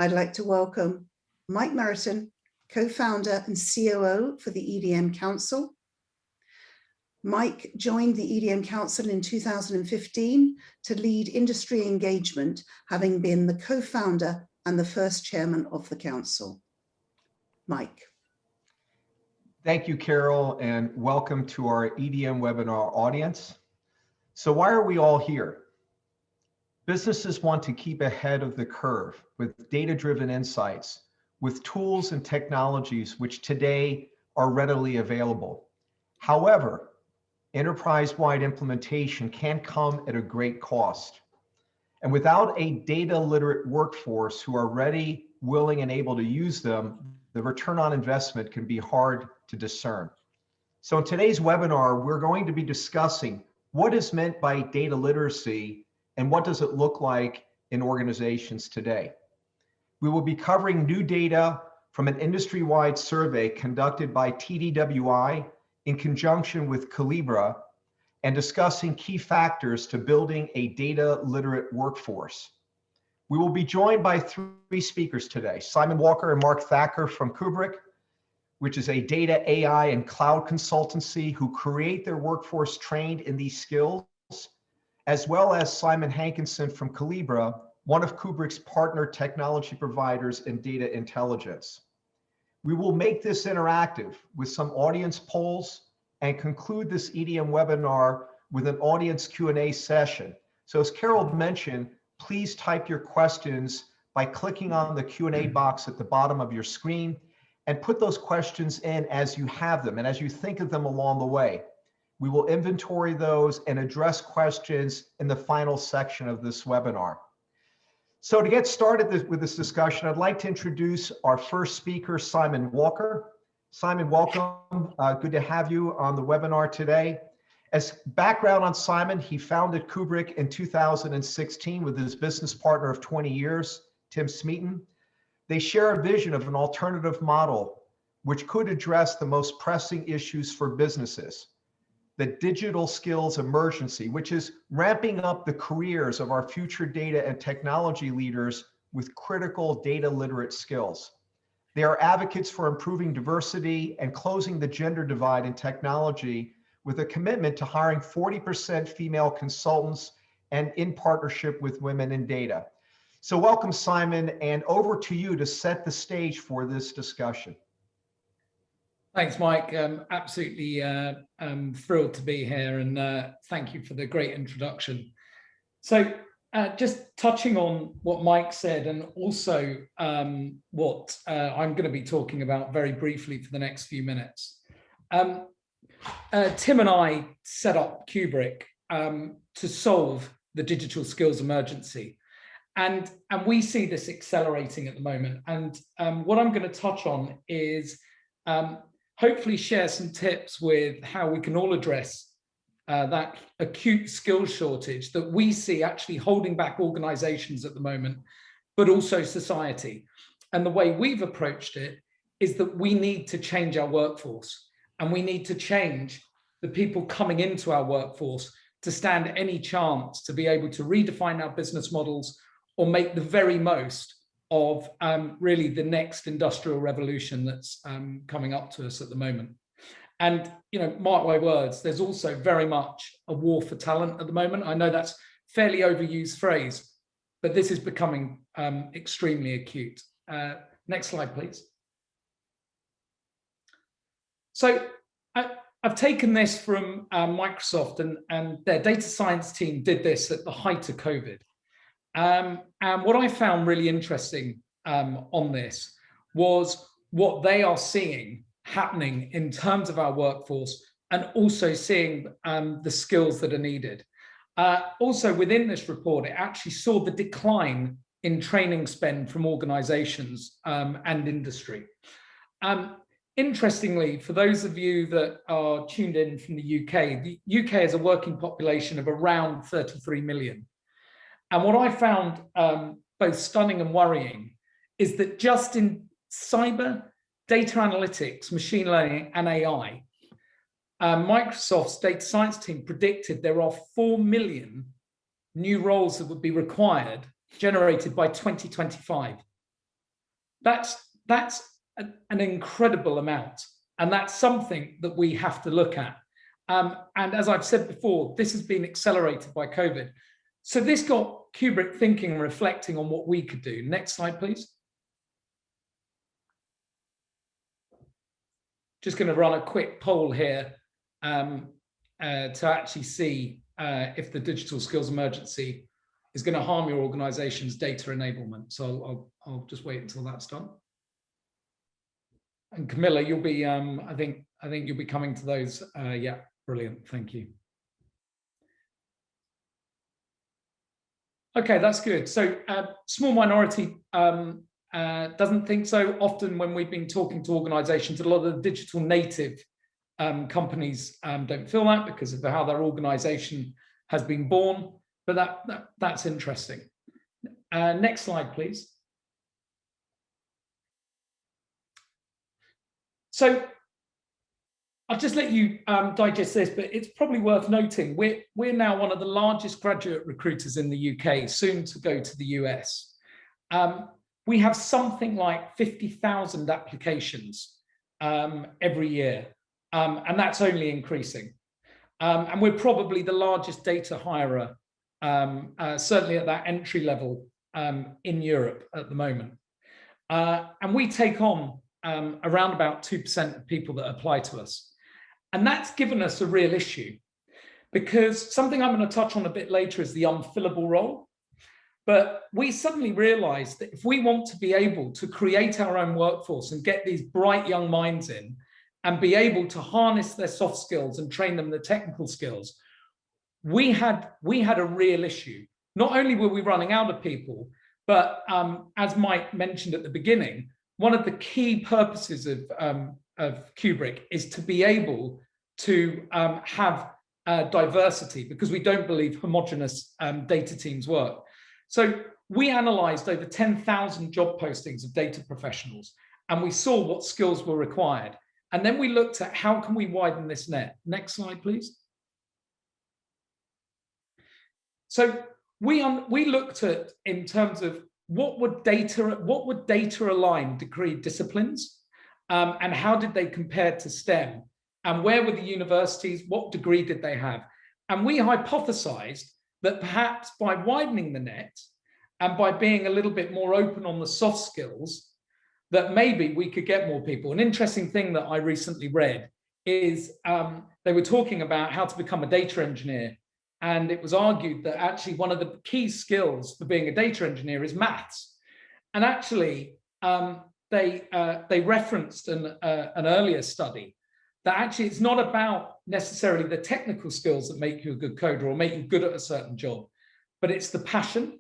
I'd like to welcome Mike Meriton, co-founder and COO for the EDM Council. Mike joined the EDM Council in 2015 to lead industry engagement, having been the co-founder and the first chairman of the council. Mike. Thank you, Carol, and welcome to our EDM webinar audience. So why are we all here? Businesses want to keep ahead of the curve with data-driven insights, with tools and technologies which today are readily available. However, enterprise-wide implementation can come at a great cost. And without a data-literate workforce who are ready, willing, and able to use them, the return on investment can be hard to discern. So in today's webinar, we're going to be discussing what is meant by data literacy and what does it look like in organizations today. We will be covering new data from an industry-wide survey conducted by TDWI in conjunction with Calibra, and discussing key factors to building a data literate workforce. We will be joined by three speakers today: Simon Walker and Mark Thacker from Kubrick, which is a data, AI, and cloud consultancy who create their workforce trained in these skills, as well as Simon Hankinson from Calibra, one of Kubrick's partner technology providers in data intelligence. We will make this interactive with some audience polls and conclude this EDM webinar with an audience Q&A session. So as Carol mentioned, please type your questions by clicking on the Q&A box at the bottom of your screen and put those questions in as you have them and as you think of them along the way. We will inventory those and address questions in the final section of this webinar. So to get started with this discussion, I'd like to introduce our first speaker, Simon Walker. Simon, welcome. Good to have you on the webinar today. As background on Simon, he founded Kubrick in 2016 with his business partner of 20 years, Tim Smeaton. They share a vision of an alternative model which could address the most pressing issues for businesses: the digital skills emergency, which is ramping up the careers of our future data and technology leaders with critical data literate skills. They are advocates for improving diversity and closing the gender divide in technology with a commitment to hiring 40% female consultants and in partnership with women in data. So welcome, Simon, and over to you to set the stage for this discussion. Thanks, Mike. Absolutely thrilled to be here, and thank you for the great introduction. So just touching on what Mike said, and also what I'm going to be talking about very briefly for the next few minutes. Tim and I set up Kubrick to solve the digital skills emergency. And we see this accelerating at the moment. And what I'm going to touch on is hopefully share some tips with how we can all address that acute skills shortage that we see actually holding back organizations at the moment, but also society. And the way we've approached it is that we need to change our workforce, and we need to change the people coming into our workforce to stand any chance to be able to redefine our business models or make the very most of really the next industrial revolution that's coming up to us at the moment. And, you know, mark my words, there's also very much a war for talent at the moment. I know that's a fairly overused phrase, but this is becoming extremely acute. Next slide, please. So I've taken this from Microsoft, and their data science team did this at the height of COVID. And what I found really interesting on this was what they are seeing happening in terms of our workforce, and also seeing the skills that are needed. Also within this report, it actually saw the decline in training spend from organizations and industry. Interestingly, for those of you that are tuned in from the UK has a working population of around 33 million. And what I found both stunning and worrying is that just in cyber, data analytics, machine learning, and AI, Microsoft's data science team predicted there are 4 million new roles that would be required, generated by 2025. That's an incredible amount, and that's something that we have to look at. And as I've said before, this has been accelerated by COVID. So this got Kubrick thinking and reflecting on what we could do. Next slide, please. Just going to run a quick poll here to actually see if the digital skills emergency is going to harm your organization's data enablement. So I'll just wait until that's done. And Camilla, you'll be, I think you'll be coming to those. Yeah, brilliant. Thank you. Okay, that's good. So small minority doesn't think so. Often when we've been talking to organizations, a lot of the digital native companies don't feel that because of how their organization has been born, but that's interesting. Next slide, please. So I'll just let you digest this, but it's probably worth noting we're now one of the largest graduate recruiters in the UK, soon to go to the US. We have something like 50,000 applications every year, and that's only increasing. And we're probably the largest data hirer, certainly at that entry level in Europe at the moment. And we take on around about 2% of people that apply to us. And that's given us a real issue, because something I'm going to touch on a bit later is the unfillable role. But we suddenly realized that if we want to be able to create our own workforce and get these bright young minds in and be able to harness their soft skills and train them the technical skills, we had a real issue. Not only were we running out of people, but as Mike mentioned at the beginning, one of the key purposes of Kubrick is to be able to have diversity, because we don't believe homogenous data teams work. So we analyzed over 10,000 job postings of data professionals, and we saw what skills were required. And then we looked at how can we widen this net. Next slide, please. So we looked at, in terms of what would data align degree disciplines, and how did they compare to STEM, and where were the universities, what degree did they have? And we hypothesized that perhaps by widening the net and by being a little bit more open on the soft skills, that maybe we could get more people. An interesting thing that I recently read is they were talking about how to become a data engineer. And it was argued that actually one of the key skills for being a data engineer is maths. And actually, they referenced an earlier study that actually it's not about necessarily the technical skills that make you a good coder or make you good at a certain job, but it's the passion.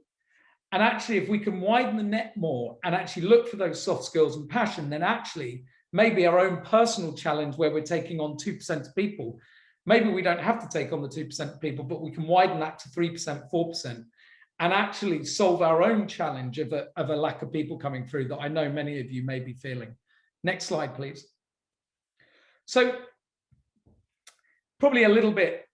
And actually, if we can widen the net more and actually look for those soft skills and passion, then actually maybe our own personal challenge where we're taking on 2% of people, maybe we don't have to take on the 2% of people, but we can widen that to 3%, 4%, and actually solve our own challenge of a lack of people coming through that I know many of you may be feeling. Next slide, please. So probably a little bit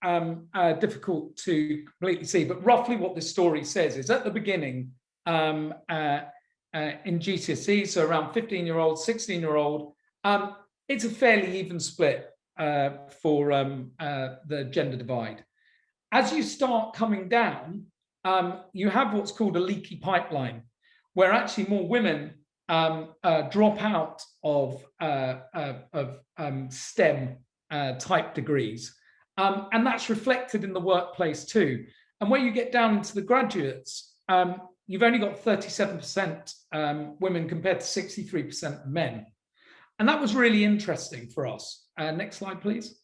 difficult to completely see, but roughly what this story says is at the beginning in GCSE, so around 15-year-old, 16-year-old, it's a fairly even split for the gender divide. As you start coming down, you have what's called a leaky pipeline, where actually more women drop out of STEM type degrees. And that's reflected in the workplace too. And where you get down into the graduates, you've only got 37% women compared to 63% men. And that was really interesting for us. Next slide, please.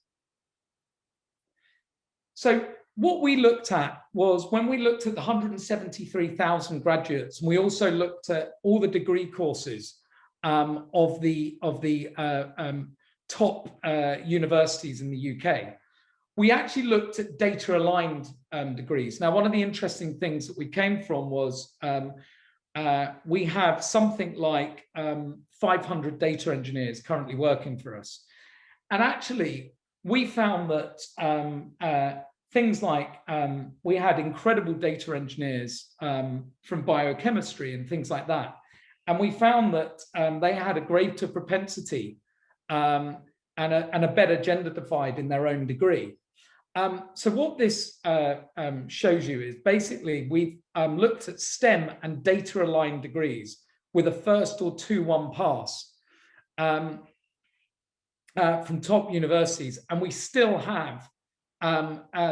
So what we looked at was when we looked at the 173,000 graduates, and we also looked at all the degree courses of the top universities in the UK. We actually looked at data aligned degrees. Now, one of the interesting things that we came from was we have something like 500 data engineers currently working for us. And actually, we found that things like we had incredible data engineers from biochemistry and things like that. And we found that they had a greater propensity and a better gender divide in their own degree. So what this shows you is basically we've looked at STEM and data aligned degrees with a first or 2-1 pass from top universities, and we still have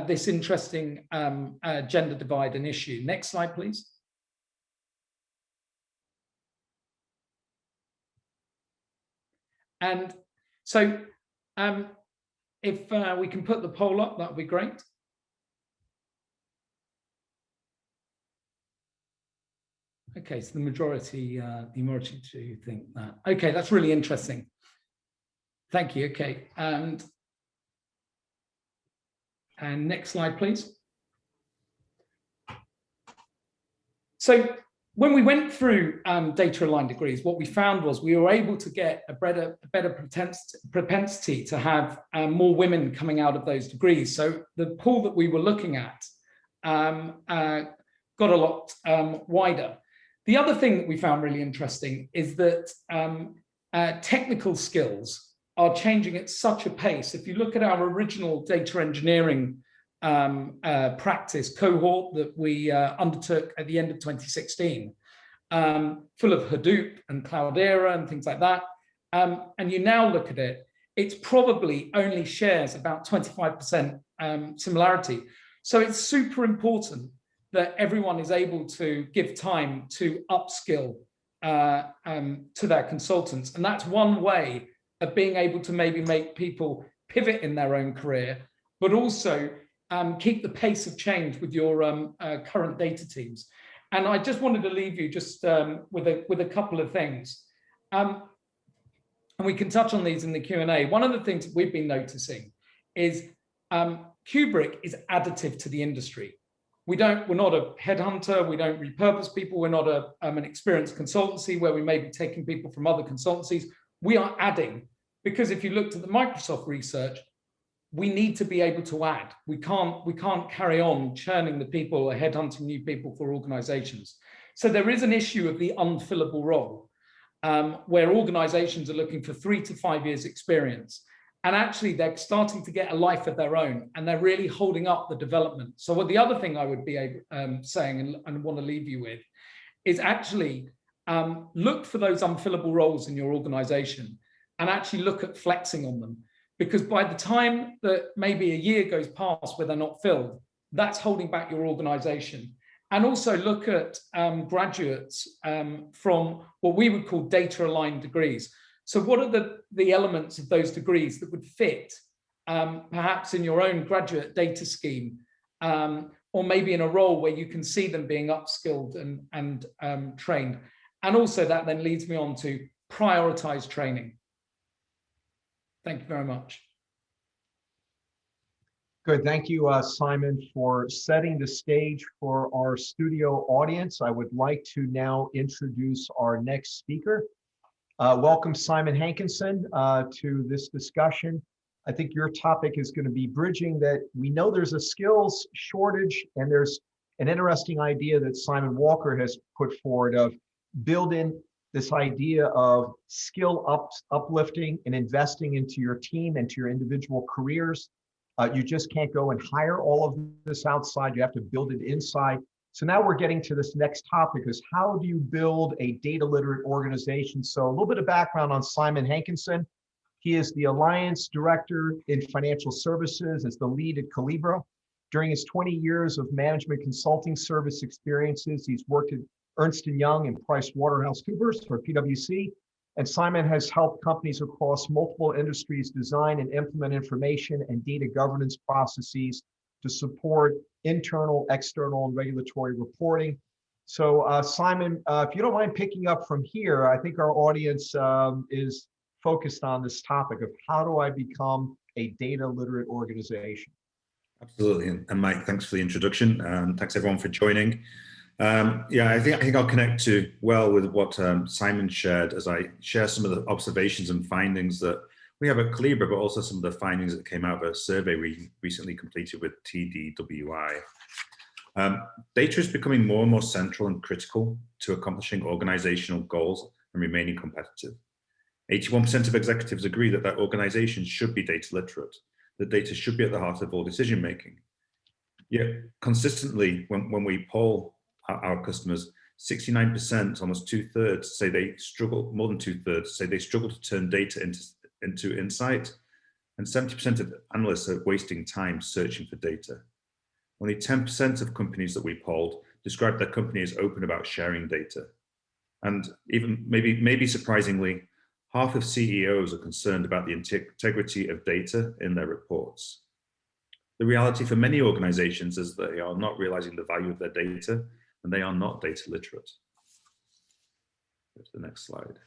this interesting gender divide and issue. Next slide, please. And so if we can put the poll up, that would be great. Okay, so the majority do think that. Okay, that's really interesting. Thank you. Okay, and next slide, please. So when we went through data aligned degrees, what we found was we were able to get a better propensity to have more women coming out of those degrees. So the pool that we were looking at got a lot wider. The other thing that we found really interesting is that technical skills are changing at such a pace. If you look at our original data engineering practice cohort that we undertook at the end of 2016, full of Hadoop and Cloudera and things like that, and you now look at it, it's probably only shares about 25% similarity. So it's super important that everyone is able to give time to upskill to their consultants. And that's one way of being able to maybe make people pivot in their own career, but also keep the pace of change with your current data teams. And I just wanted to leave you just with a couple of things. And we can touch on these in the Q&A. One of the things that we've been noticing is Kubrick is additive to the industry. We're not a headhunter, we don't repurpose people, we're not an experienced consultancy where we may be taking people from other consultancies. We are adding, because if you looked at the Microsoft research, we need to be able to add. We can't carry on churning the people or headhunting new people for organizations. So there is an issue of the unfillable role where organizations are looking for 3 to 5 years experience. And actually they're starting to get a life of their own and they're really holding up the development. So what the other thing I would be saying and want to leave you with is actually look for those unfillable roles in your organization and actually look at flexing on them. Because by the time that maybe a year goes past where they're not filled, that's holding back your organization. And also look at graduates from what we would call data aligned degrees. So what are the elements of those degrees that would fit perhaps in your own graduate data scheme, or maybe in a role where you can see them being upskilled and trained. And also that then leads me on to prioritize training. Thank you very much. Good. Thank you, Simon, for setting the stage for our studio audience. I would like to now introduce our next speaker. Welcome, Simon Hankinson, to this discussion. I think your topic is going to be bridging that. We know there's a skills shortage, and there's an interesting idea that Simon Walker has put forward of building this idea of skill uplifting and investing into your team and to your individual careers. You just can't go and hire all of this outside. You have to build it inside. So now we're getting to this next topic is how do you build a data literate organization? So a little bit of background on Simon Hankinson. He is the Alliance Director in Financial Services as the lead at Calibra. During his 20 years of management consulting service experiences, he's worked at Ernst & Young and PricewaterhouseCoopers for PwC. And Simon has helped companies across multiple industries design and implement information and data governance processes to support internal, external, and regulatory reporting. So Simon, if you don't mind picking up from here, I think our audience is focused on this topic of how do I become a data literate organization? Absolutely, and Mike, thanks for the introduction, and thanks everyone for joining. Yeah, I think I'll connect to well with what Simon shared as I share some of the observations and findings that we have at Calibra, but also some of the findings that came out of a survey we recently completed with TDWI. Data is becoming more and more central and critical to accomplishing organizational goals and remaining competitive. 81% of executives agree that their organizations should be data literate, that data should be at the heart of all decision making. Yet consistently, when we poll our customers, 69%, almost 2/3, say they struggle, more than 2/3, say they struggle to turn data into insight, and 70% of analysts are wasting time searching for data. Only 10% of companies that we polled described their company as open about sharing data. And even maybe surprisingly, half of CEOs are concerned about the integrity of data in their reports. The reality for many organizations is that they are not realizing the value of their data, and they are not data literate. Go to the next slide.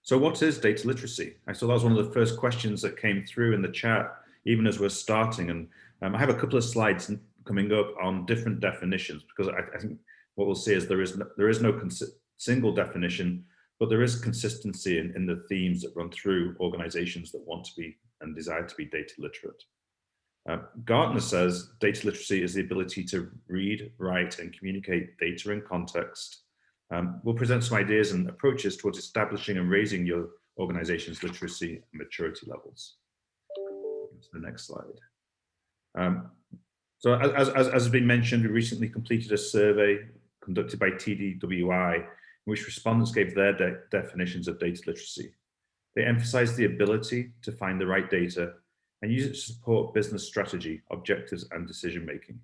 So what is data literacy? I saw that was one of the first questions that came through in the chat, even as we're starting. And I have a couple of slides coming up on different definitions, because I think what we'll see is there is no single definition, but there is consistency in the themes that run through organizations that want to be and desire to be data literate. Gartner says data literacy is the ability to read, write, and communicate data in context. We'll present some ideas and approaches towards establishing and raising your organization's literacy and maturity levels. Go to the next slide. So as has been mentioned, we recently completed a survey conducted by TDWI, in which respondents gave their definitions of data literacy. They emphasized the ability to find the right data and use it to support business strategy, objectives, and decision-making.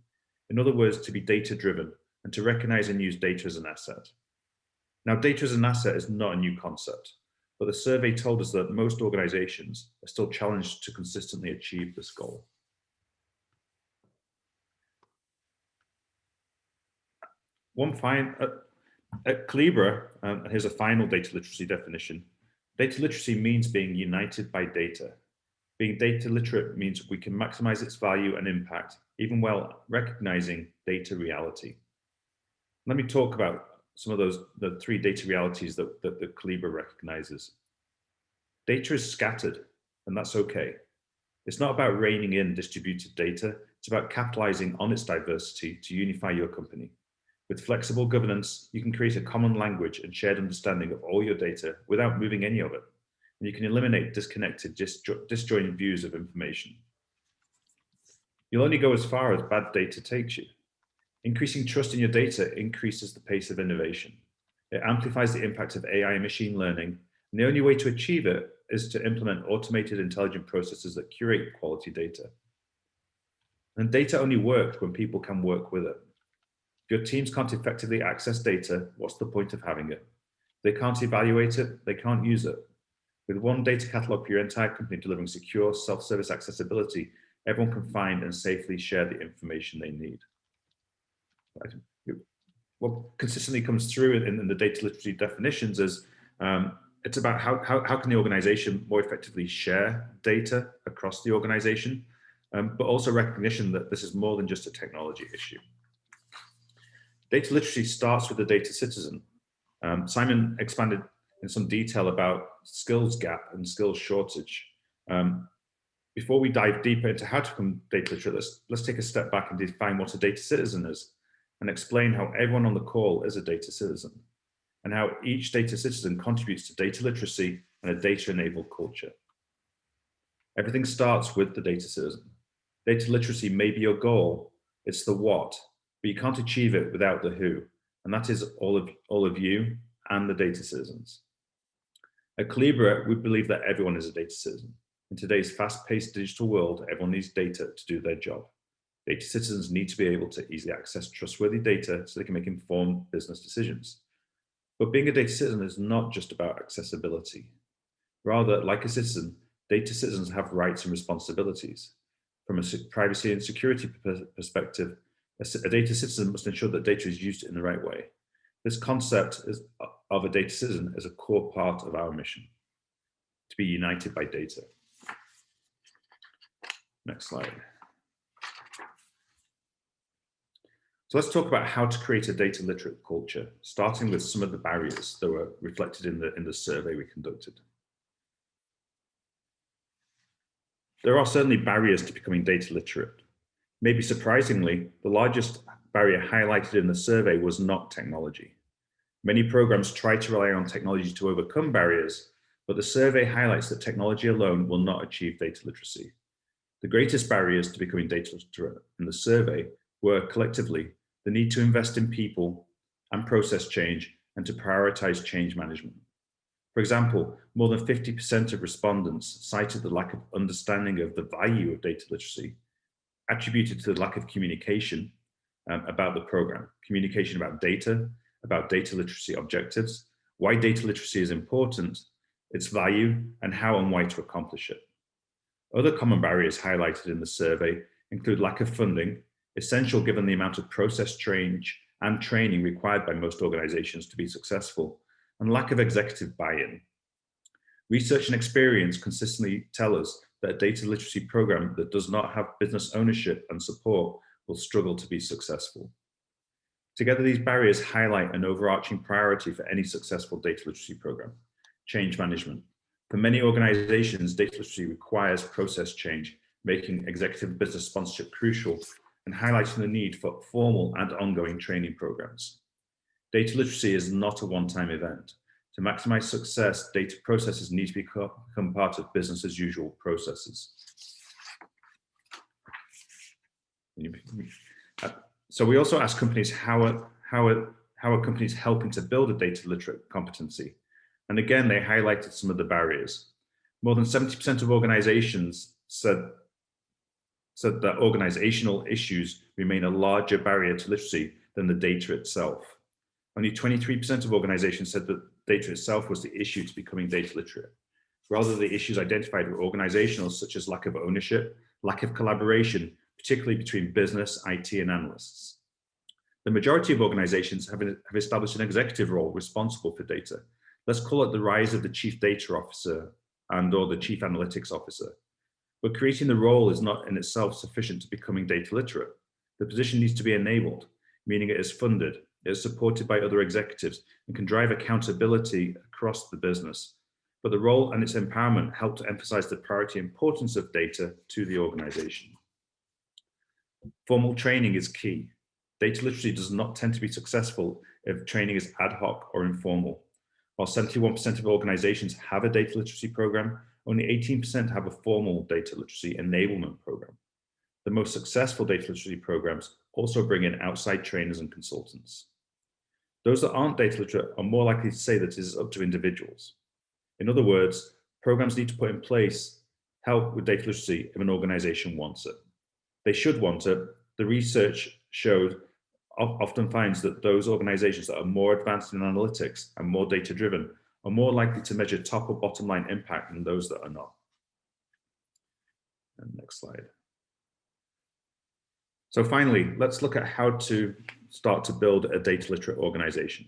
In other words, to be data-driven and to recognize and use data as an asset. Now, data as an asset is not a new concept, but the survey told us that most organizations are still challenged to consistently achieve this goal. At Calibra, here's a final data literacy definition. Data literacy means being united by data. Being data literate means we can maximize its value and impact, even while recognizing data reality. Let me talk about some of the three data realities that Calibra recognizes. Data is scattered, and that's okay. It's not about reining in distributed data. It's about capitalizing on its diversity to unify your company. With flexible governance, you can create a common language and shared understanding of all your data without moving any of it. And you can eliminate disconnected, disjointed views of information. You'll only go as far as bad data takes you. Increasing trust in your data increases the pace of innovation. It amplifies the impact of AI and machine learning, and the only way to achieve it is to implement automated intelligent processes that curate quality data. And data only works when people can work with it. If your teams can't effectively access data, what's the point of having it? They can't evaluate it, they can't use it. With one data catalog for your entire company delivering secure self-service accessibility, everyone can find and safely share the information they need. What consistently comes through in the data literacy definitions is it's about how can the organization more effectively share data across the organization, but also recognition that this is more than just a technology issue. Data literacy starts with the data citizen. Simon expanded in some detail about skills gap and skills shortage. Before we dive deeper into how to become data literate, let's take a step back and define what a data citizen is, and explain how everyone on the call is a data citizen, and how each data citizen contributes to data literacy and a data-enabled culture. Everything starts with the data citizen. Data literacy may be your goal, it's the what, but you can't achieve it without the who, and that is all of you and the data citizens. At Calibra, we believe that everyone is a data citizen. In today's fast-paced digital world, everyone needs data to do their job. Data citizens need to be able to easily access trustworthy data so they can make informed business decisions. But being a data citizen is not just about accessibility. Rather, like a citizen, data citizens have rights and responsibilities. From a privacy and security perspective, a data citizen must ensure that data is used in the right way. This concept of a data citizen is a core part of our mission, to be united by data. Next slide. So let's talk about how to create a data literate culture, starting with some of the barriers that were reflected in the survey we conducted. There are certainly barriers to becoming data literate. Maybe surprisingly, the largest barrier highlighted in the survey was not technology. Many programs try to rely on technology to overcome barriers, but the survey highlights that technology alone will not achieve data literacy. The greatest barriers to becoming data literate in the survey were collectively the need to invest in people and process change and to prioritize change management. For example, more than 50% of respondents cited the lack of understanding of the value of data literacy, attributed to the lack of communication about the program, communication about data literacy objectives, why data literacy is important, its value, and how and why to accomplish it. Other common barriers highlighted in the survey include lack of funding, essential given the amount of process change and training required by most organizations to be successful, and lack of executive buy-in. Research and experience consistently tell us that a data literacy program that does not have business ownership and support will struggle to be successful. Together, these barriers highlight an overarching priority for any successful data literacy program: change management. For many organizations, data literacy requires process change, making executive business sponsorship crucial and highlighting the need for formal and ongoing training programs. Data literacy is not a one-time event. To maximize success, data processes need to become part of business as usual processes. So we also ask companies how are companies helping to build a data literate competency? And again, they highlighted some of the barriers. More than 70% of organizations said that organizational issues remain a larger barrier to literacy than the data itself. Only 23% of organizations said that data itself was the issue to becoming data literate. Rather, the issues identified were organizational, such as lack of ownership, lack of collaboration, particularly between business, IT, and analysts. The majority of organizations have established an executive role responsible for data. Let's call it the rise of the chief data officer and/or the chief analytics officer. But creating the role is not in itself sufficient to becoming data literate. The position needs to be enabled, meaning it is funded, it is supported by other executives, and can drive accountability across the business. But the role and its empowerment help to emphasize the priority importance of data to the organization. Formal training is key. Data literacy does not tend to be successful if training is ad hoc or informal. While 71% of organizations have a data literacy program, only 18% have a formal data literacy enablement program. The most successful data literacy programs also bring in outside trainers and consultants. Those that aren't data literate are more likely to say that it is up to individuals. In other words, programs need to put in place help with data literacy if an organization wants it. They should want it. The research often finds that those organizations that are more advanced in analytics and more data driven are more likely to measure top or bottom line impact than those that are not. And next slide. So finally, let's look at how to start to build a data literate organization.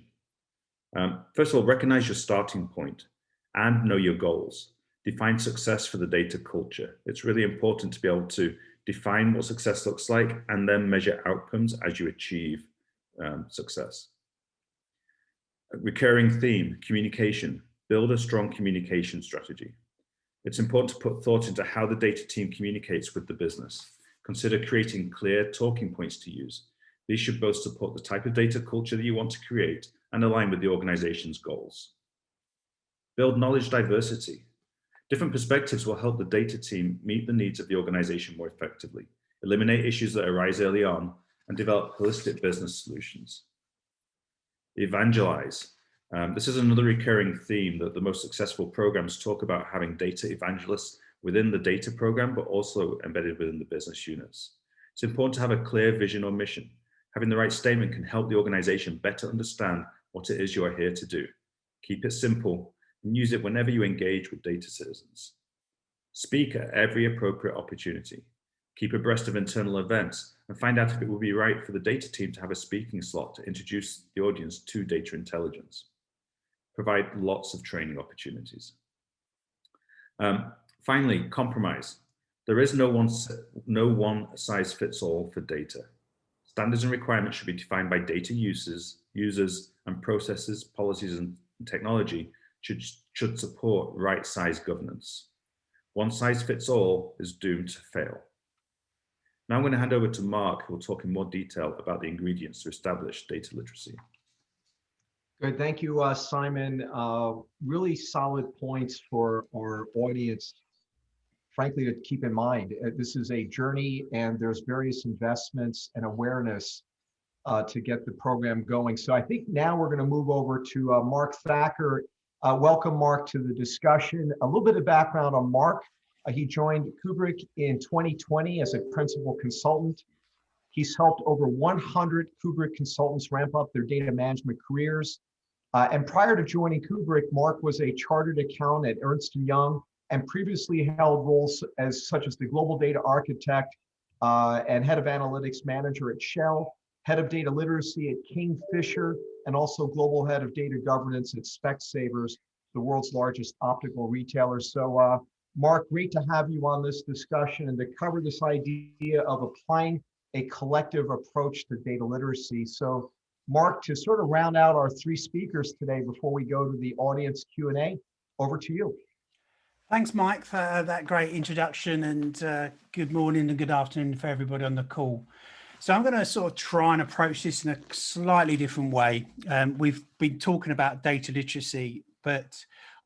First of all, recognize your starting point and know your goals. Define success for the data culture. It's really important to be able to define what success looks like and then measure outcomes as you achieve success. A recurring theme, communication. Build a strong communication strategy. It's important to put thought into how the data team communicates with the business. Consider creating clear talking points to use. These should both support the type of data culture that you want to create and align with the organization's goals. Build knowledge diversity. Different perspectives will help the data team meet the needs of the organization more effectively, eliminate issues that arise early on, and develop holistic business solutions. Evangelize. This is another recurring theme that the most successful programs talk about, having data evangelists within the data program, but also embedded within the business units. It's important to have a clear vision or mission. Having the right statement can help the organization better understand what it is you are here to do. Keep it simple and use it whenever you engage with data citizens. Speak at every appropriate opportunity. Keep abreast of internal events and find out if it will be right for the data team to have a speaking slot to introduce the audience to data intelligence. Provide lots of training opportunities. Finally, compromise. There is no one size fits all for data. Standards and requirements should be defined by data users, and processes, policies, and technology should support right-sized governance. One size fits all is doomed to fail. Now I'm going to hand over to Mark, who will talk in more detail about the ingredients to establish data literacy. Good, thank you, Simon. Really solid points for our audience, frankly, to keep in mind. This is a journey, and there's various investments and awareness to get the program going. So I think now we're going to move over to Mark Thacker. Welcome, Mark, to the discussion. A little bit of background on Mark. He joined Kubrick in 2020 as a principal consultant. He's helped over 100 Kubrick consultants ramp up their data management careers. And prior to joining Kubrick, Mark was a chartered accountant at Ernst & Young and previously held roles such as the global data architect and head of analytics manager at Shell, head of data literacy at Kingfisher, and also global head of data governance at Specsavers, the world's largest optical retailer. So Mark, great to have you on this discussion and to cover this idea of applying a collective approach to data literacy. So Mark, to sort of round out our three speakers today before we go to the audience Q&A, over to you. Thanks, Mike, for that great introduction, and good morning and good afternoon for everybody on the call. So I'm going to sort of try and approach this in a slightly different way. We've been talking about data literacy, but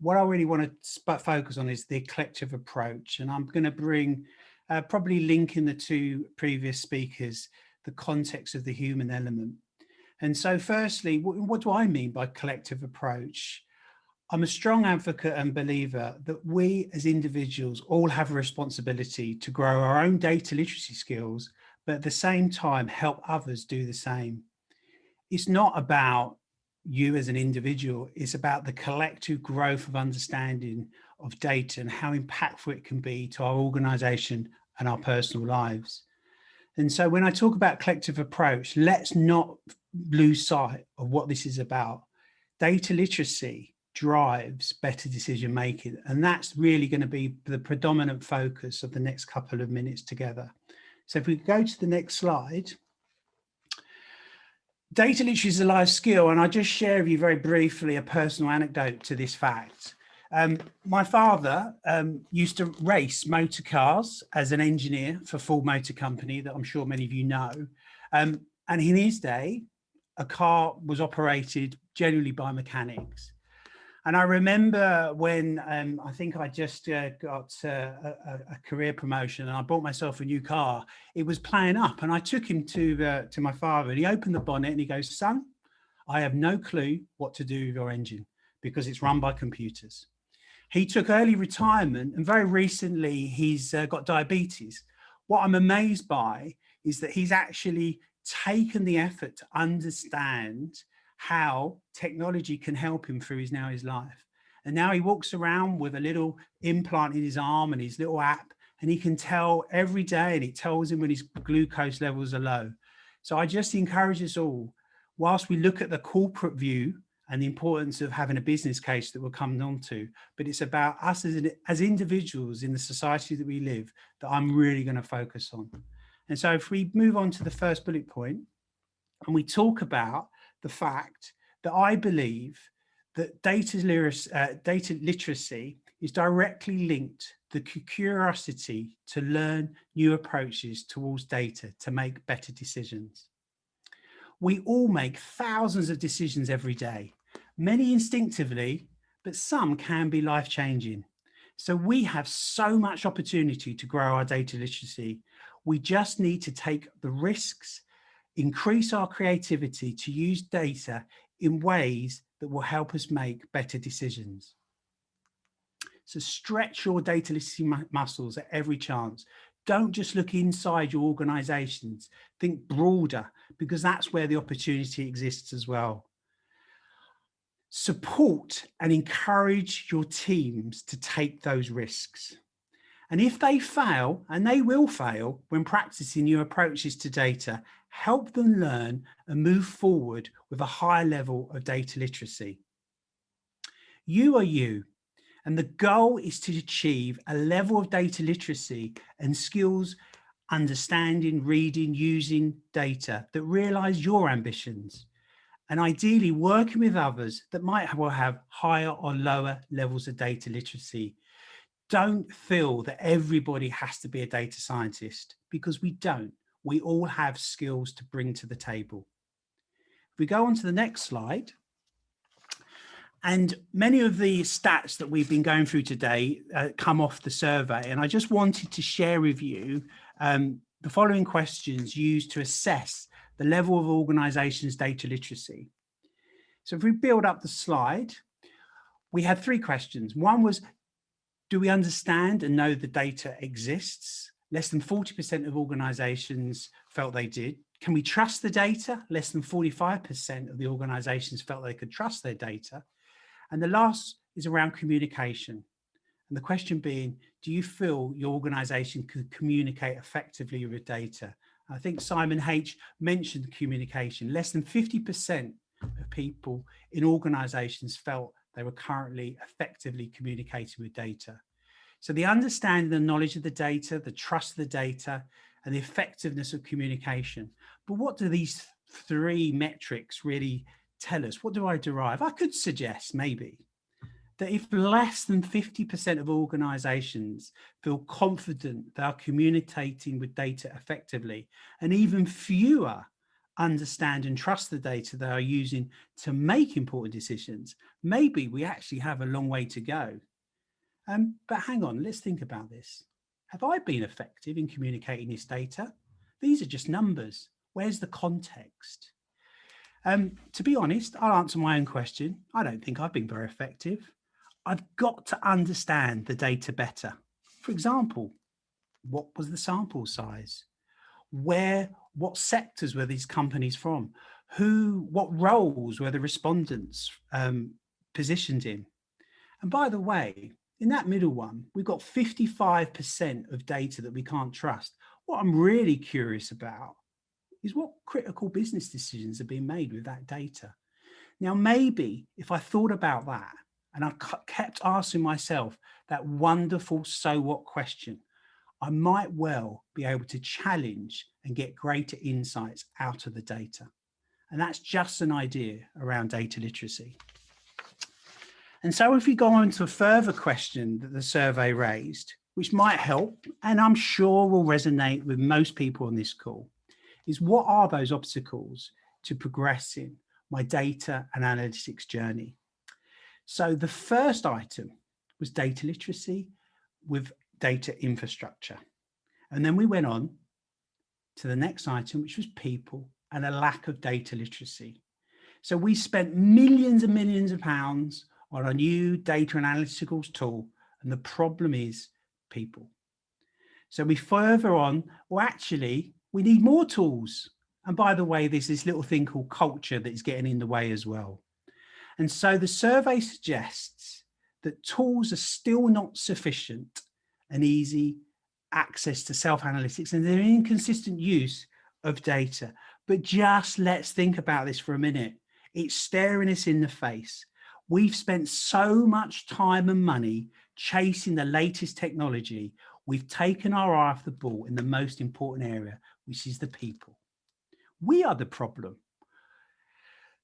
what I really want to focus on is the collective approach. And I'm going to bring, probably linking the two previous speakers, the context of the human element. And so firstly, what do I mean by collective approach? I'm a strong advocate and believer that we as individuals all have a responsibility to grow our own data literacy skills, but at the same time, help others do the same. It's not about you as an individual, it's about the collective growth of understanding of data and how impactful it can be to our organization and our personal lives. And so when I talk about collective approach, let's not lose sight of what this is about. Data literacy drives better decision making, and that's really going to be the predominant focus of the next couple of minutes together. So if we go to the next slide, data literacy is a life skill, and I'll just share with you very briefly a personal anecdote to this fact. My father used to race motor cars as an engineer for Ford Motor Company, that I'm sure many of you know. And in his day, a car was operated generally by mechanics. And I remember when I think I just got a career promotion and I bought myself a new car, it was playing up, and I took him to my father, and he opened the bonnet and he goes, "Son, I have no clue what to do with your engine because it's run by computers." He took early retirement, and very recently he's got diabetes. What I'm amazed by is that he's actually taken the effort to understand how technology can help him through his life. And now he walks around with a little implant in his arm and his little app, and he can tell every day, and it tells him when his glucose levels are low. So I just encourage us all, whilst we look at the corporate view and the importance of having a business case that we'll come on to, but it's about us as individuals in the society that we live that I'm really going to focus on. And so if we move on to the first bullet point, and we talk about the fact that I believe that data literacy is directly linked to the curiosity to learn new approaches towards data to make better decisions. We all make thousands of decisions every day, many instinctively, but some can be life-changing. So we have so much opportunity to grow our data literacy. We just need to take the risks, increase our creativity to use data in ways that will help us make better decisions. So stretch your data literacy muscles at every chance. Don't just look inside your organizations, think broader, because that's where the opportunity exists as well. Support and encourage your teams to take those risks. And if they fail, and they will fail when practicing new approaches to data, help them learn and move forward with a higher level of data literacy. You are you, and the goal is to achieve a level of data literacy and skills, understanding, reading, using data that realize your ambitions, and ideally working with others that might well have higher or lower levels of data literacy. don't feel that everybody has to be a data scientist, because we don't. We all have skills to bring to the table. If we go on to the next slide, and many of the stats that we've been going through today come off the survey, and I just wanted to share with you the following questions used to assess the level of organizations' data literacy. So if we build up the slide, we had 3 questions. One was, do we understand and know the data exists? Less than 40% of organizations felt they did. Can we trust the data? Less than 45% of the organizations felt they could trust their data. And the last is around communication. And the question being, do you feel your organization could communicate effectively with data? I think Simon H. mentioned communication. Less than 50% of people in organizations felt they were currently effectively communicating with data. So the understanding, the knowledge of the data, the trust of the data, and the effectiveness of communication. But what do these 3 metrics really tell us? What do I derive? I could suggest maybe that if less than 50% of organizations feel confident they are communicating with data effectively, and even fewer understand and trust the data they are using to make important decisions, maybe we actually have a long way to go. But hang on, let's think about this. Have I been effective in communicating this data? These are just numbers. Where's the context? To be honest, I'll answer my own question. I don't think I've been very effective. I've got to understand the data better. For example, what was the sample size? What sectors were these companies from? What roles were the respondents positioned in? And by the way, in that middle one, we've got 55% of data that we can't trust. What I'm really curious about is what critical business decisions are being made with that data. Now, maybe if I thought about that and I kept asking myself that wonderful so what question, I might well be able to challenge and get greater insights out of the data. And that's just an idea around data literacy. And so if we go on to a further question that the survey raised, which might help, and I'm sure will resonate with most people on this call, is what are those obstacles to progressing my data and analytics journey? So the first item was data literacy with data infrastructure. And then we went on to the next item, which was people and a lack of data literacy. So we spent millions and millions of pounds on a new data analytical tool, and the problem is people. So we further on, well, actually, we need more tools. And by the way, there's this little thing called culture that is getting in the way as well. And so the survey suggests that tools are still not sufficient and easy access to self-analytics, and their inconsistent use of data. But just let's think about this for a minute. It's staring us in the face. We've spent so much time and money chasing the latest technology. We've taken our eye off the ball in the most important area, which is the people. We are the problem.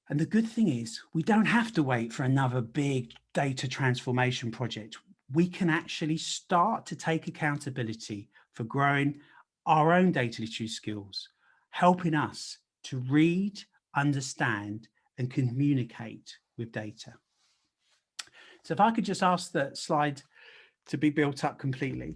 And the good thing is we don't have to wait for another big data transformation project. We can actually start to take accountability for growing our own data literacy skills, helping us to read, understand, and communicate with data. So if I could just ask the slide to be built up completely.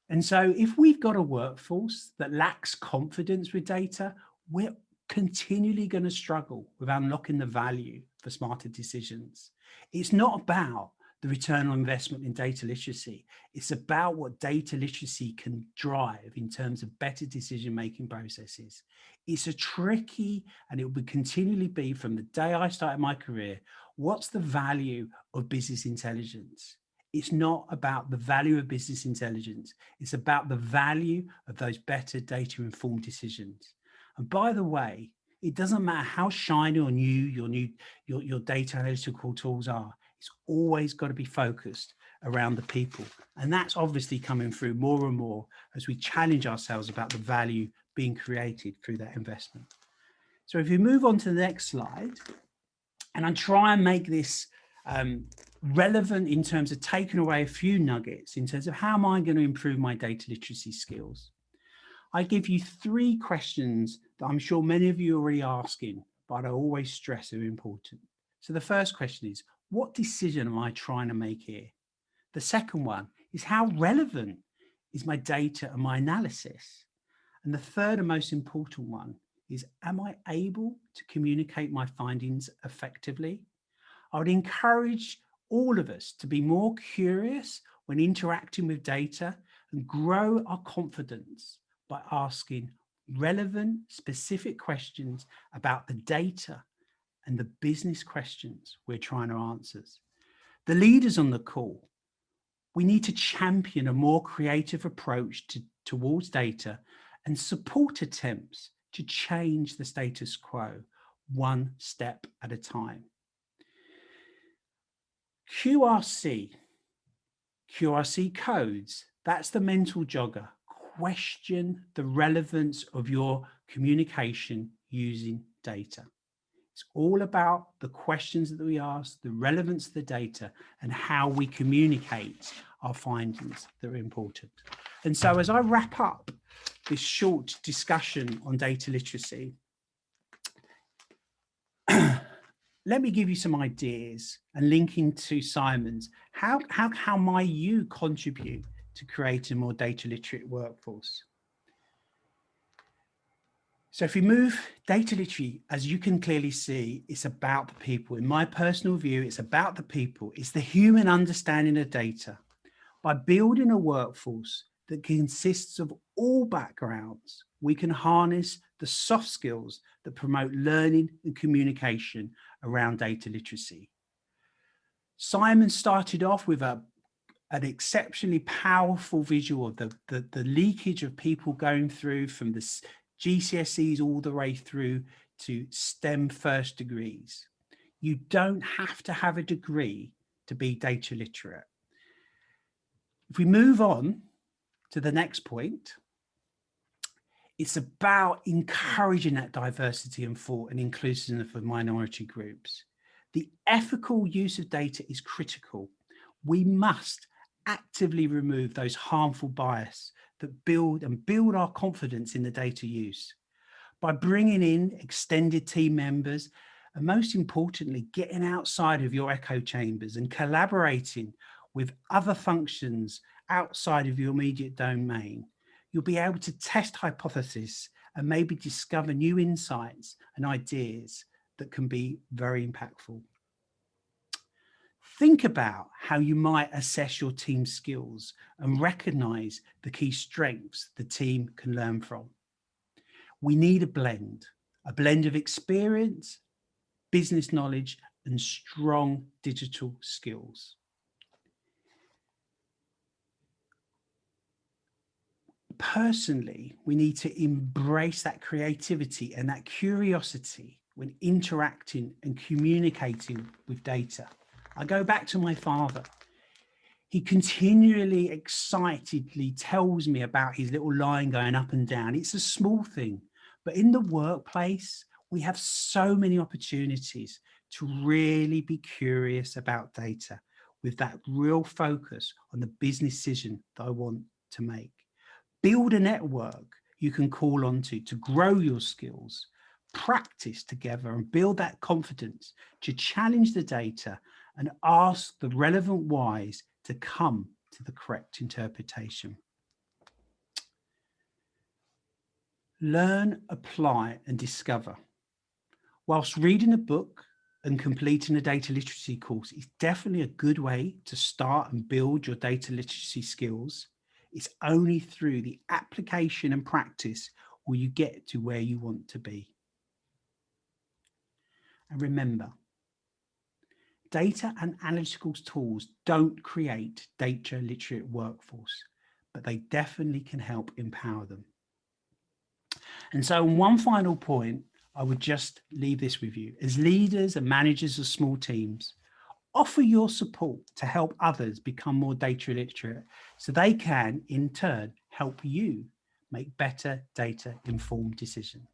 And so if we've got a workforce that lacks confidence with data, we're continually going to struggle with unlocking the value for smarter decisions. It's not about the return on investment in data literacy. It's about what data literacy can drive in terms of better decision-making processes. It's a tricky, and it will continually be from the day I started my career, what's the value of business intelligence? It's not about the value of business intelligence. It's about the value of those better data-informed decisions. And by the way, it doesn't matter how shiny or new your data analytical tools are. It's always got to be focused around the people. And that's obviously coming through more and more as we challenge ourselves about the value being created through that investment. So if you move on to the next slide, and I try and make this relevant in terms of taking away a few nuggets in terms of how am I going to improve my data literacy skills. I give you 3 questions that I'm sure many of you are already asking, but I always stress are important. So the first question is, what decision am I trying to make here? The second one is, how relevant is my data and my analysis? And the third and most important one is, am I able to communicate my findings effectively? I would encourage all of us to be more curious when interacting with data and grow our confidence by asking relevant, specific questions about the data and the business questions we're trying to answer. The leaders on the call, we need to champion a more creative approach towards data and support attempts to change the status quo one step at a time. QRC codes, that's the mental jogger. Question the relevance of your communication using data. It's all about the questions that we ask, the relevance of the data, and how we communicate our findings that are important. And so as I wrap up this short discussion on data literacy, let me give you some ideas and linking to Simon's. How might you contribute to creating a more data literate workforce? So if we move data literacy, as you can clearly see, it's about the people. In my personal view, it's about the people. It's the human understanding of data. By building a workforce that consists of all backgrounds, we can harness the soft skills that promote learning and communication around data literacy. Simon started off with an exceptionally powerful visual of the leakage of people going through from the GCSEs all the way through to STEM first degrees. You don't have to have a degree to be data literate. If we move on to the next point, it's about encouraging that diversity and thought and inclusiveness of minority groups. The ethical use of data is critical. We must actively remove those harmful bias that build our confidence in the data use. By bringing in extended team members, and most importantly, getting outside of your echo chambers and collaborating with other functions outside of your immediate domain, you'll be able to test hypotheses and maybe discover new insights and ideas that can be very impactful. Think about how you might assess your team's skills and recognize the key strengths the team can learn from. We need a blend of experience, business knowledge, and strong digital skills. Personally, we need to embrace that creativity and that curiosity when interacting and communicating with data. I go back to my father. He continually excitedly tells me about his little line going up and down. It's a small thing, but in the workplace, we have so many opportunities to really be curious about data with that real focus on the business decision that I want to make. Build a network you can call onto to grow your skills, practice together and build that confidence to challenge the data and ask the relevant whys to come to the correct interpretation. Learn, apply and discover. Whilst reading a book and completing a data literacy course is definitely a good way to start and build your data literacy skills, it's only through the application and practice will you get to where you want to be. And remember, data and analytical tools don't create data literate workforce, but they definitely can help empower them. And so on one final point, I would just leave this with you. As leaders and managers of small teams, offer your support to help others become more data literate so they can, in turn, help you make better data-informed decisions.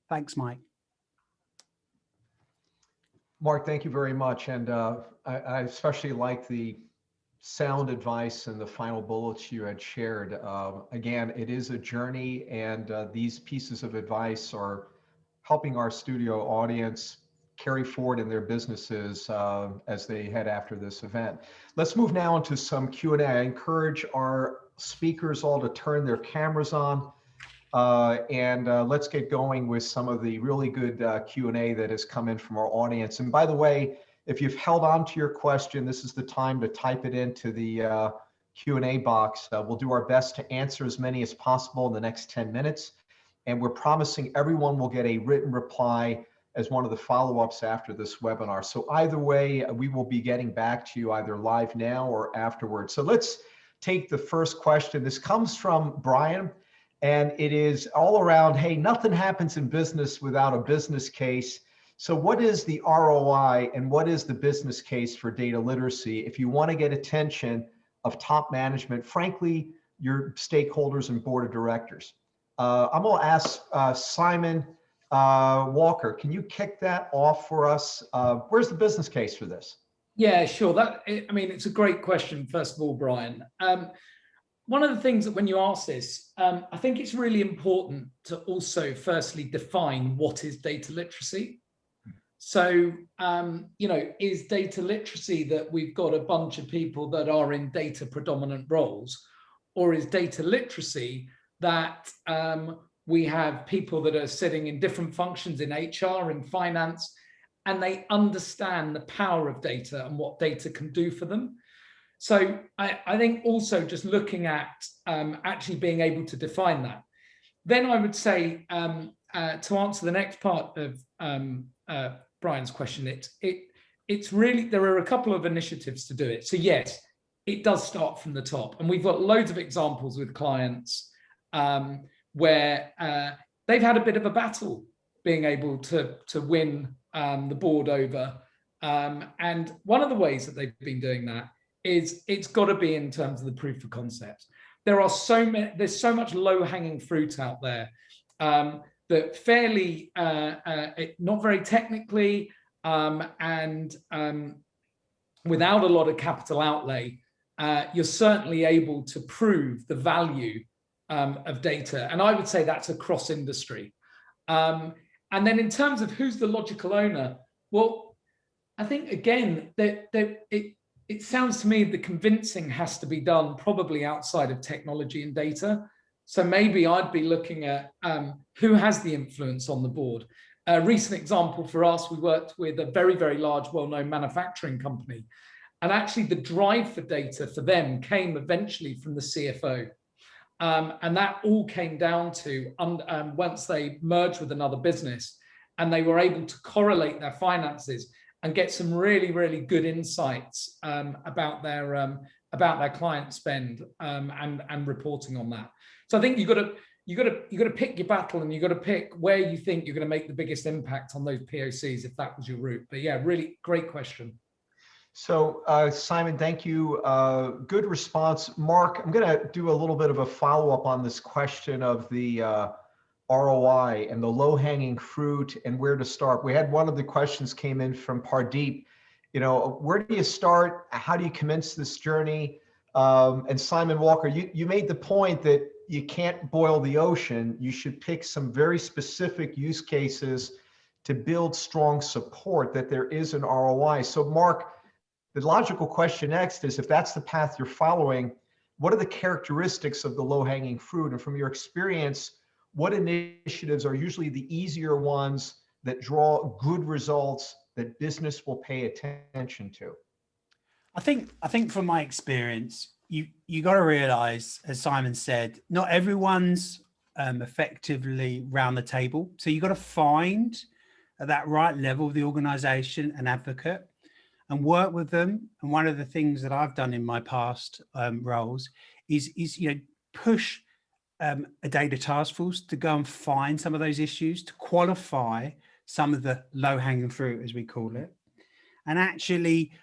Thanks, Mike. Mark, thank you very much. And I especially like the sound advice and the final bullets you had shared. Again, it is a journey, and these pieces of advice are helping our studio audience carry forward in their businesses as they head after this event. Let's move now into some Q&A. I encourage our speakers all to turn their cameras on, and let's get going with some of the really good Q&A that has come in from our audience. And by the way, if you've held on to your question, this is the time to type it into the Q&A box. We'll do our best to answer as many as possible in the next 10 minutes. And we're promising everyone will get a written reply as one of the follow-ups after this webinar. So either way, we will be getting back to you either live now or afterwards. So let's take the first question. This comes from Brian, and it is all around, hey, nothing happens in business without a business case. So what is the ROI and what is the business case for data literacy if you want to get attention of top management, frankly, your stakeholders and board of directors? I'm going to ask Simon Walker, can you kick that off for us? Where's the business case for this? Yeah, sure. I mean, it's a great question, first of all, Brian. One of the things that when you ask this, I think it's really important to also firstly define what is data literacy. So, you know, is data literacy that we've got a bunch of people that are in data predominant roles, or is data literacy that we have people that are sitting in different functions in HR and finance, and they understand the power of data and what data can do for them? So I think also just looking at actually being able to define that. Then I would say to answer the next part of Brian's question, it's really, there are a couple of initiatives to do it. So yes, it does start from the top, and we've got loads of examples with clients where they've had a bit of a battle being able to win the board over. And one of the ways that they've been doing that is it's got to be in terms of the proof of concept. There's so much low-hanging fruit out there that fairly, not very technically, and without a lot of capital outlay, you're certainly able to prove the value of data. And I would say that's across industry. And then in terms of who's the logical owner, well, I think, again, that it sounds to me the convincing has to be done probably outside of technology and data. So maybe I'd be looking at who has the influence on the board. A recent example for us, we worked with a very, very large, well-known manufacturing company. And actually the drive for data for them came eventually from the CFO. And that all came down to once they merged with another business and they were able to correlate their finances and get some really, really good insights about their client spend and reporting on that. So I think you've got to pick your battle, and you've got to pick where you think you're going to make the biggest impact on those POCs if that was your route. But yeah, really great question. So Simon, thank you. Good response. Mark, I'm going to do a little bit of a follow-up on this question of the ROI and the low-hanging fruit and where to start. We had one of the questions came in from Pardeep. You know, where do you start? How do you commence this journey? And Simon Walker, you made the point that you can't boil the ocean. You should pick some very specific use cases to build strong support that there is an ROI. So Mark, the logical question next is, if that's the path you're following, what are the characteristics of the low-hanging fruit? And from your experience, what initiatives are usually the easier ones that draw good results that business will pay attention to? I think from my experience, you got to realize, as Simon said, not everyone's effectively round the table. So you got to find at that right level of the organization an advocate and work with them. And one of the things that I've done in my past roles is push a data task force to go and find some of those issues, to qualify some of the low-hanging fruit, as we call it. And actually,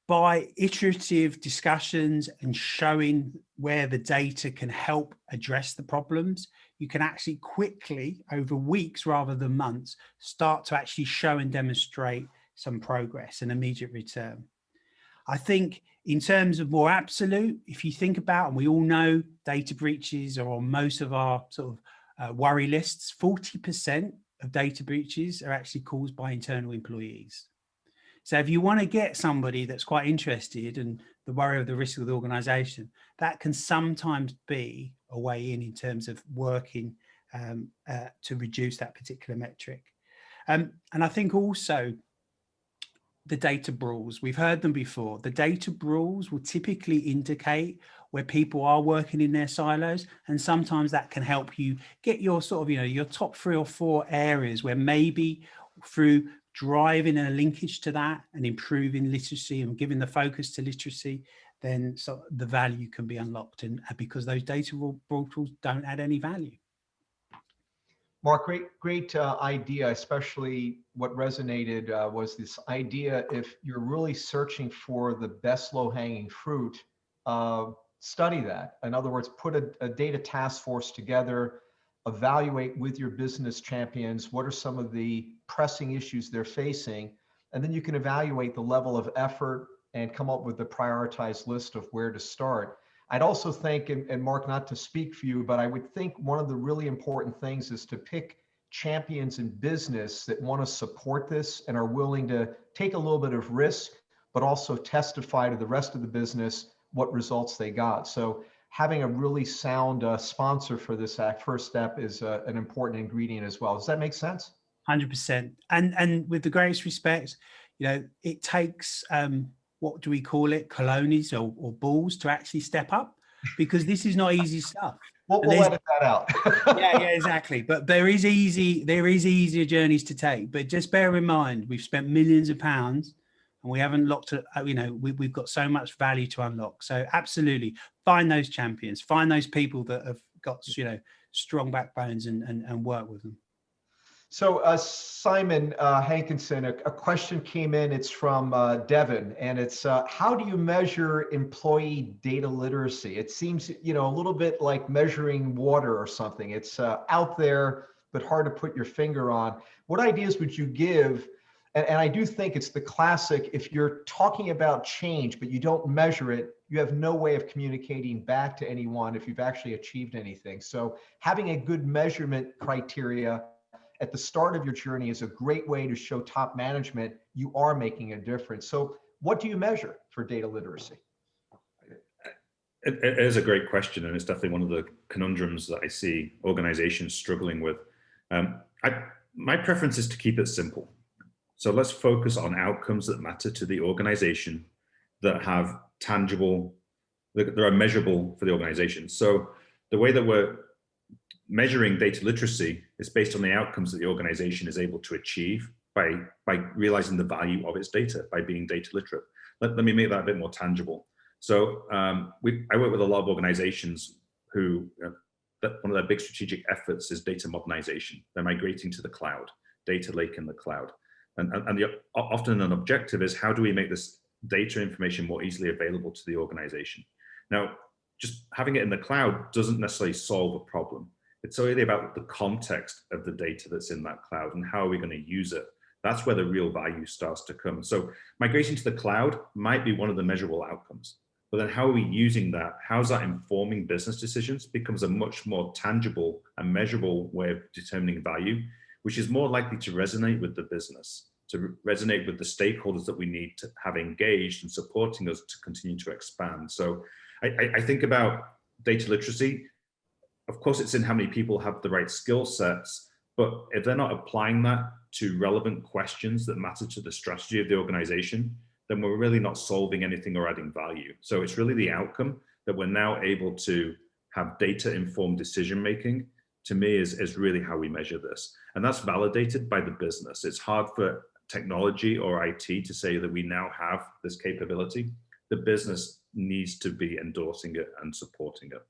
by iterative discussions and showing where the data can help address the problems, you can actually quickly, over weeks rather than months, start to actually show and demonstrate some progress and immediate return. I think in terms of more absolute, if you think about, and we all know data breaches are on most of our sort of worry lists, 40% of data breaches are actually caused by internal employees. So if you want to get somebody that's quite interested in the worry of the risk of the organization, that can sometimes be a way in terms of working to reduce that particular metric. And I think also the data brawls, we've heard them before. The data brawls will typically indicate where people are working in their silos, and sometimes that can help you get your sort of, your top 3 or 4 areas where maybe through driving a linkage to that and improving literacy and giving the focus to literacy, then so the value can be unlocked, and because those data brawls don't add any value. Mark, great idea, especially what resonated was this idea, if you're really searching for the best low-hanging fruit, study that. In other words, put a data task force together, evaluate with your business champions, what are some of the pressing issues they're facing, and then you can evaluate the level of effort and come up with a prioritized list of where to start. I'd also think, and Mark, not to speak for you, but I would think one of the really important things is to pick champions in business that want to support this and are willing to take a little bit of risk, but also testify to the rest of the business what results they got. So having a really sound sponsor for this first step is an important ingredient as well. Does that make sense? 100%. And with the greatest respect, it takes, what do we call it, colonies or balls to actually step up, because this is not easy stuff. We'll edit that out. yeah, exactly. But there is easier journeys to take. But just bear in mind, we've spent millions of pounds and we haven't locked it. We've got so much value to unlock. So absolutely find those champions, find those people that have got, strong backbones and work with them. So Simon Hankinson, a question came in. It's from Devin, and it's how do you measure employee data literacy? It seems, a little bit like measuring water or something. It's out there, but hard to put your finger on. What ideas would you give? And I do think it's the classic, if you're talking about change, but you don't measure it, you have no way of communicating back to anyone if you've actually achieved anything. So having a good measurement criteria at the start of your journey is a great way to show top management you are making a difference. So what do you measure for data literacy? It is a great question, and it's definitely one of the conundrums that I see organizations struggling with. My preference is to keep it simple. So let's focus on outcomes that matter to the organization, that have tangible, that are measurable for the organization. So the way that we're measuring data literacy is based on the outcomes that the organization is able to achieve by realizing the value of its data, by being data literate. Let me make that a bit more tangible. So I work with a lot of organizations who, one of their big strategic efforts is data modernization. They're migrating to the cloud, data lake in the cloud. And often an objective is, how do we make this data information more easily available to the organization? Now, just having it in the cloud doesn't necessarily solve a problem. It's really about the context of the data that's in that cloud and how are we going to use it. That's where the real value starts to come. So migration to the cloud might be one of the measurable outcomes, but then how are we using that? How's that informing business decisions becomes a much more tangible and measurable way of determining value, which is more likely to resonate with the business, to resonate with the stakeholders that we need to have engaged and supporting us to continue to expand. So I think about data literacy. Of course, it's in how many people have the right skill sets, but if they're not applying that to relevant questions that matter to the strategy of the organization, then we're really not solving anything or adding value. So it's really the outcome that we're now able to have data-informed decision-making, to me, is really how we measure this. And that's validated by the business. It's hard for technology or IT to say that we now have this capability. The business needs to be endorsing it and supporting it.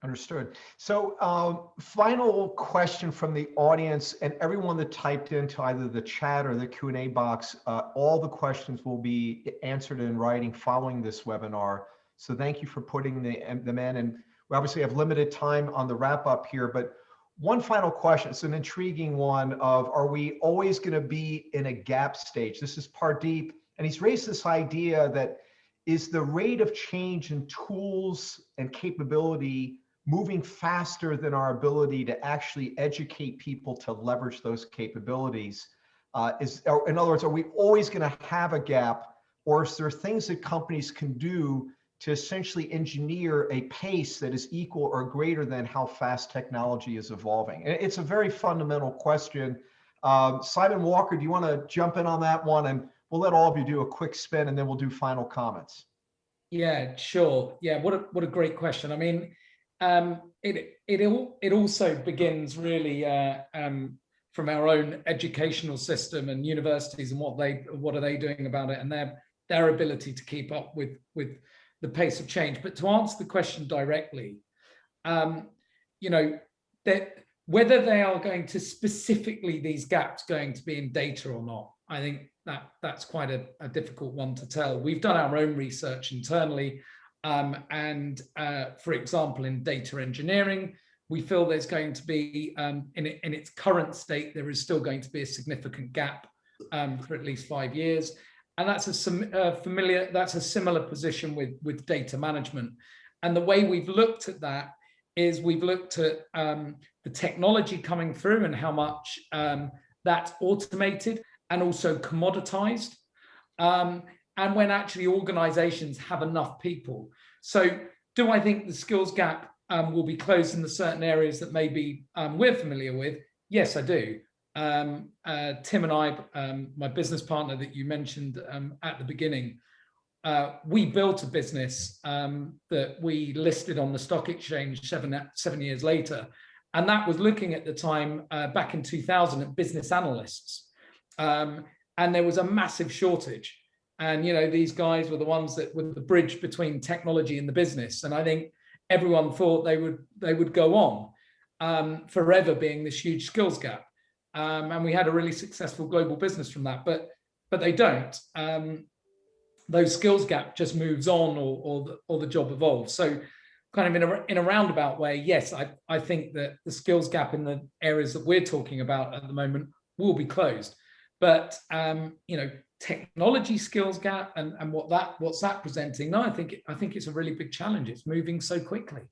Understood. So final question from the audience, and everyone that typed into either the chat or the Q&A box, all the questions will be answered in writing following this webinar. So thank you for putting them in. And we obviously have limited time on the wrap up here, but One final question. It's an intriguing one of, are we always going to be in a gap stage? This is Pardeep, and he's raised this idea that is the rate of change in tools and capability moving faster than our ability to actually educate people to leverage those capabilities? In other words, are we always going to have a gap, or is there things that companies can do to essentially engineer a pace that is equal or greater than how fast technology is evolving? And it's a very fundamental question. Simon Walker, do you want to jump in on that one? And we'll let all of you do a quick spin, and then we'll do final comments. Yeah, sure. Yeah, what a great question. I mean, it also begins really from our own educational system and universities, and what are they doing about it, and their ability to keep up with the pace of change. But to answer the question directly, you know, that whether they are going to specifically, these gaps going to be in data or not, I think that's quite a difficult one to tell. We've done our own research internally, and for example, in data engineering, we feel there's going to be, in its current state, there is still going to be a significant gap for at least 5 years. And that's a similar position with data management. And the way we've looked at that is we've looked at the technology coming through and how much that's automated and also commoditized, and when actually organizations have enough people. So do I think the skills gap will be closed in the certain areas that maybe we're familiar with? Yes, I do. Tim and I, my business partner that you mentioned at the beginning, we built a business that we listed on the stock exchange seven years later. And that was looking at the time, back in 2000, at business analysts. And there was a massive shortage. And, you know, these guys were the ones that were the bridge between technology and the business. And I think everyone thought they would go on forever being this huge skills gap. And we had a really successful global business from that, but they don't. Those skills gap just moves on, or the job evolves. So kind of in a roundabout way, yes, I think that the skills gap in the areas that we're talking about at the moment will be closed. But you know, technology skills gap and what's that presenting? No, I think it's a really big challenge. It's moving so quickly.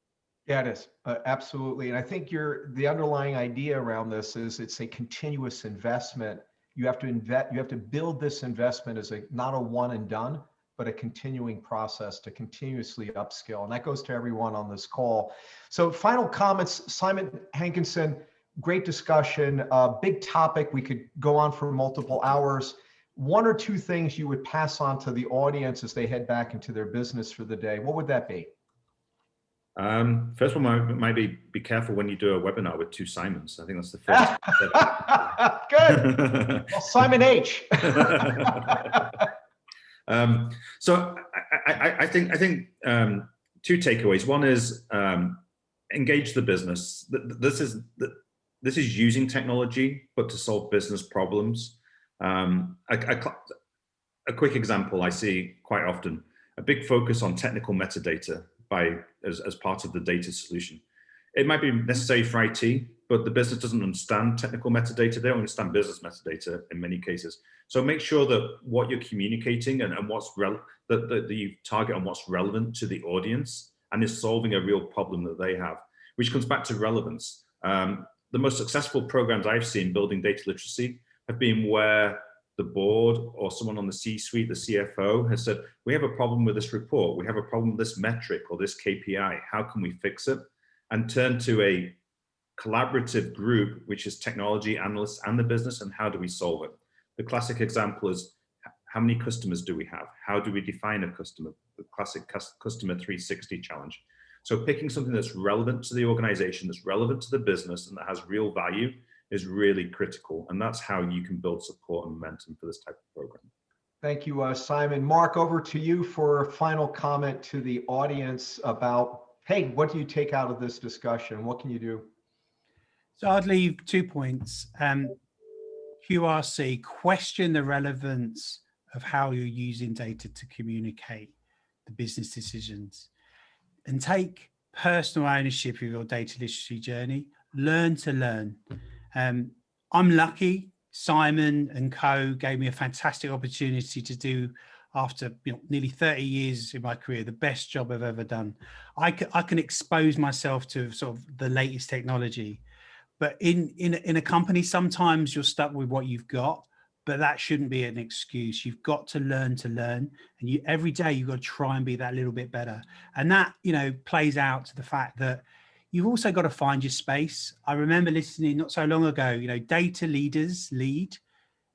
Yeah, it is. Absolutely. And I think the underlying idea around this is it's a continuous investment. You have to build this investment as not a one and done, but a continuing process to continuously upskill. And that goes to everyone on this call. So final comments, Simon Hankinson, great discussion, big topic. We could go on for multiple hours. One or two things you would pass on to the audience as they head back into their business for the day. What would that be? First one might be careful when you do a webinar with two Simons. I think that's the first. Good. Well, Simon H. So I think two takeaways. One is engage the business. This is using technology, but to solve business problems. A quick example I see quite often: a big focus on technical metadata as part of the data solution. It might be necessary for IT, but the business doesn't understand technical metadata. They don't understand business metadata in many cases. So make sure that what you're communicating and what's that you target on what's relevant to the audience and is solving a real problem that they have, which comes back to relevance. The most successful programs I've seen building data literacy have been where the board or someone on the C-suite, the CFO, has said, we have a problem with this report, we have a problem with this metric or this KPI, how can we fix it? And turn to a collaborative group, which is technology analysts and the business, and how do we solve it? The classic example is, how many customers do we have? How do we define a customer? The classic customer 360 challenge. So picking something that's relevant to the organization, that's relevant to the business, and that has real value is really critical. And that's how you can build support and momentum for this type of program. Thank you, Simon. Mark, over to you for a final comment to the audience about, hey, what do you take out of this discussion? What can you do? So I'd leave 2 points. QRC, question the relevance of how you're using data to communicate the business decisions, and take personal ownership of your data literacy journey. learn to learn. I'm lucky. Simon and co gave me a fantastic opportunity to do, after nearly 30 years in my career, the best job I've ever done. I can expose myself to sort of the latest technology, but in a company, sometimes you're stuck with what you've got, but that shouldn't be an excuse. You've got to learn, and every day you've got to try and be that little bit better. And that, plays out to the fact that you've also got to find your space. I remember listening not so long ago, data leaders lead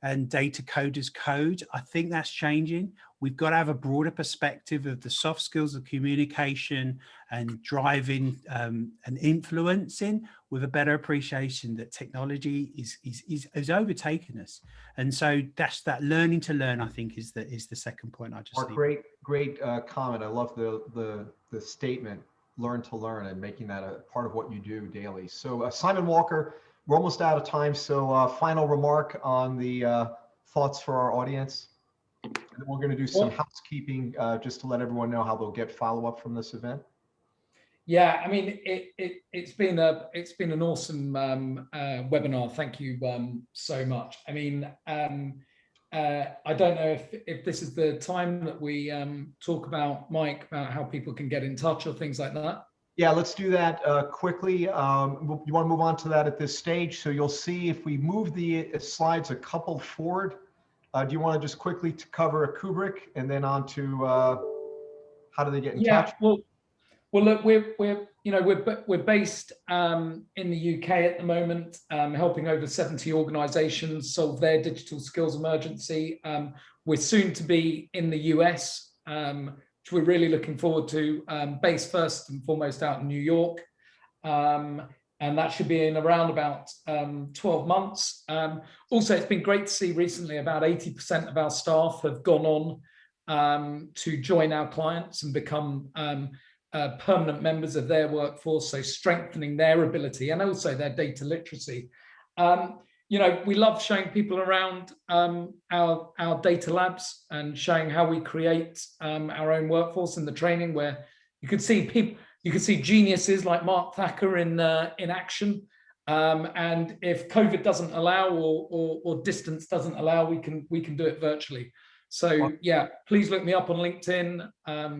and data coders code. I think that's changing. We've got to have a broader perspective of the soft skills of communication and driving and influencing, with a better appreciation that technology is overtaken us. And so that's that learning to learn, I think, is the second point I just Mark, great comment. I love the statement, learn to learn, and making that a part of what you do daily. So Simon Walker, we're almost out of time. So final remark on the thoughts for our audience. And then we're going to do some housekeeping just to let everyone know how they'll get follow-up from this event. Yeah, I mean, it's been an awesome webinar. Thank you so much. I mean, I don't know if this is the time that we talk about, Mike, about how people can get in touch or things like that. Yeah, let's do that quickly. You want to move on to that at this stage? So you'll see if we move the slides a couple forward. Do you want to just quickly cover a Kubrick and then on to how do they get in touch? Well, look, we're based in the UK at the moment, helping over 70 organisations solve their digital skills emergency. We're soon to be in the US, which we're really looking forward to. Based first and foremost out in New York, and that should be in around about 12 months. Also, it's been great to see recently about 80% of our staff have gone on to join our clients and become permanent members of their workforce, so strengthening their ability and also their data literacy. We love showing people around our data labs and showing how we create our own workforce in the training, where you could see people, you could see geniuses like Mark Thacker in action. And if COVID doesn't allow or distance doesn't allow, we can do it virtually. So yeah, please look me up on LinkedIn,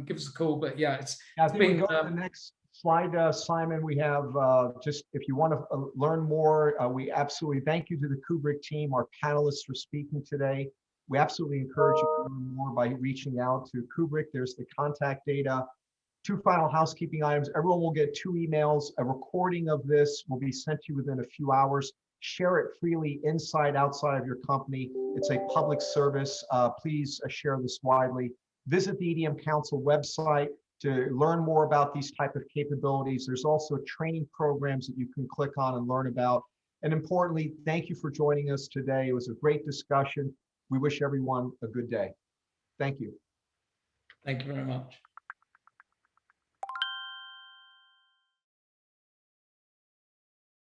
give us a call. But yeah, it's been. Go to the next slide, Simon. We have just, if you want to learn more, we absolutely thank you to the Kubrick team, our panelists, for speaking today. We absolutely encourage you to learn more by reaching out to Kubrick. There's the contact data. 2 final housekeeping items. Everyone will get 2 emails. A recording of this will be sent to you within a few hours. Share it freely inside, outside of your company. It's a public service. Please share this widely. Visit the EDM Council website to learn more about these type of capabilities. There's also training programs that you can click on and learn about. And importantly, thank you for joining us today. It was a great discussion. We wish everyone a good day. Thank you. Thank you very much.